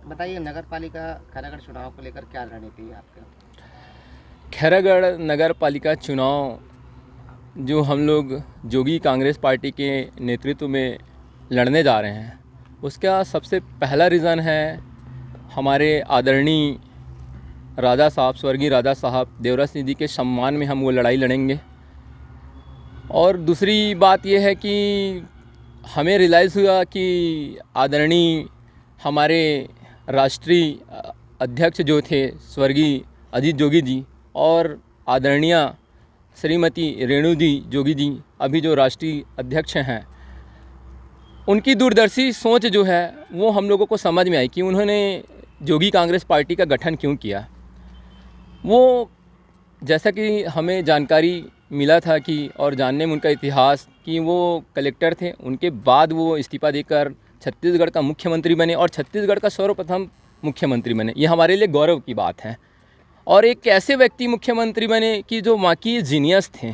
बताइए, नगर पालिका खैरागढ़ चुनाव को लेकर क्या रणनीति है आपका? खैरागढ़ नगर पालिका चुनाव जो हम लोग जोगी कांग्रेस पार्टी के नेतृत्व में लड़ने जा रहे हैं, उसका सबसे पहला रीज़न है हमारे आदरणीय राजा साहब, स्वर्गीय राजा साहब देवराज सिंह जी के सम्मान में हम वो लड़ाई लड़ेंगे। और दूसरी बात यह है कि हमें रियलाइज़ हुआ कि आदरणीय हमारे राष्ट्रीय अध्यक्ष जो थे स्वर्गीय अजीत जोगी जी और आदरणीय श्रीमती रेणु जी जोगी जी अभी जो राष्ट्रीय अध्यक्ष हैं, उनकी दूरदर्शी सोच जो है वो हम लोगों को समझ में आई कि उन्होंने जोगी कांग्रेस पार्टी का गठन क्यों किया। वो जैसा कि हमें जानकारी मिला था कि और जानने में उनका इतिहास कि वो कलेक्टर थे, उनके बाद वो इस्तीफा देकर छत्तीसगढ़ का मुख्यमंत्री बने और छत्तीसगढ़ का सर्वप्रथम मुख्यमंत्री बने। ये हमारे लिए गौरव की बात है। और एक ऐसे व्यक्ति मुख्यमंत्री बने कि जो वाकई जीनियस थे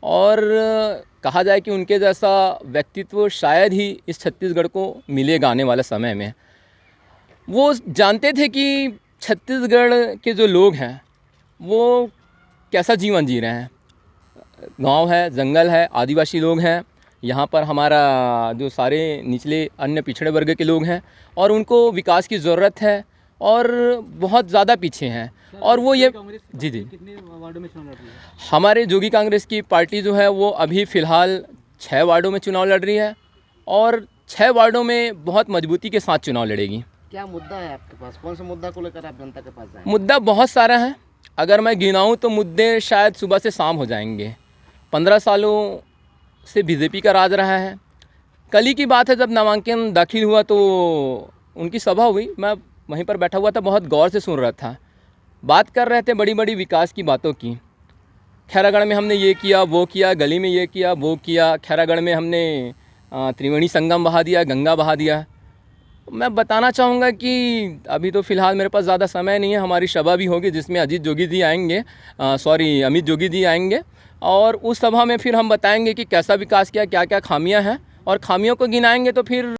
और कहा जाए कि उनके जैसा व्यक्तित्व शायद ही इस छत्तीसगढ़ को मिलेगा आने वाले समय में। वो जानते थे कि छत्तीसगढ़ के जो लोग हैं वो कैसा जीवन जी रहे हैं। गांव है, जंगल है, आदिवासी लोग हैं, यहाँ पर हमारा जो सारे निचले अन्य पिछड़े वर्ग के लोग हैं और उनको विकास की ज़रूरत है और बहुत ज़्यादा पीछे हैं। और वो ये जी कितने वार्डों में चुनाव लड़ रही है? हमारे जोगी कांग्रेस की पार्टी जो है वो अभी फ़िलहाल 6 वार्डों में चुनाव लड़ रही है और 6 वार्डों में बहुत मजबूती के साथ चुनाव लड़ेगी। क्या मुद्दा है आपके पास? कौन से मुद्दा को लेकर आप जनता के पास जाएं? मुद्दा बहुत सारा है, अगर मैं गिनाऊं तो मुद्दे शायद सुबह से शाम हो जाएंगे। 15 सालों से बीजेपी का राज रहा है। कल ही की बात है, जब नामांकन दाखिल हुआ तो उनकी सभा हुई, मैं वहीं पर बैठा हुआ था, बहुत गौर से सुन रहा था। बात कर रहे थे बड़ी बड़ी विकास की बातों की। खैरागढ़ में हमने ये किया, वो किया, गली में ये किया, वो किया। खैरागढ़ में हमने त्रिवेणी संगम बहा दिया, गंगा बहा दिया। मैं बताना चाहूँगा कि अभी तो फ़िलहाल मेरे पास ज़्यादा समय नहीं है। हमारी सभा भी होगी जिसमें अजीत जोगी जी आएंगे, अमित जोगी जी आएंगे और उस सभा में फिर हम बताएंगे कि कैसा विकास किया, क्या क्या खामियां हैं और खामियों को गिनाएंगे तो फिर